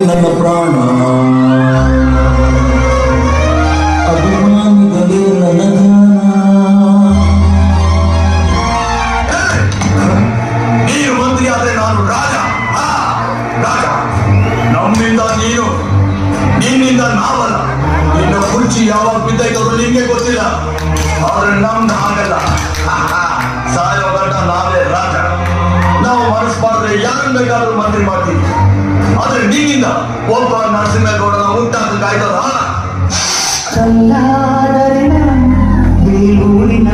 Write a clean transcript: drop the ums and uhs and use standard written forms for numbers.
ನನ್ನ ಪ್ರಾಣ ಅಭಿಮಾನಿಗಳೇ ನನ್ನ ನೀನು ಮಂತ್ರಿ ಆದ್ರೆ ನಾನು ರಾಜ. ರಾಜ ನಮ್ಮಿಂದ ನೀನು, ನಿನ್ನಿಂದ ನಾವಲ್ಲ. ನಿನ್ನ ಕುರ್ಚಿ ಯಾವಾಗ ಬಿದ್ದೈತದ್ರು ನಿಂಗೆ ಗೊತ್ತಿಲ್ಲ. ಆದ್ರೆ ನಮ್ದು ಹಾಗಲ್ಲ. ಸಾಯೋ ಗಂಟ ನಾವೇ ರಾಜ. ನಾವು ಮನಸ್ಸು ಮಾಡಿದ್ರೆ ಯಾರನ್ನ ಬೇಕಾದ್ರೂ ಮಂತ್ರಿ ಮಾಡ್ತೀವಿ. ಆದ್ರೆ ನಿನ್ನಿಂದ ಒಬ್ಬ ನರಸಿಂಹೇಗೌಡನ ಹುಟ್ಟಾಕ ಕಾಯ್ದಲ್ಲ. ಕಲ್ಲಾದರೆ ಬೀಳೂರಿನ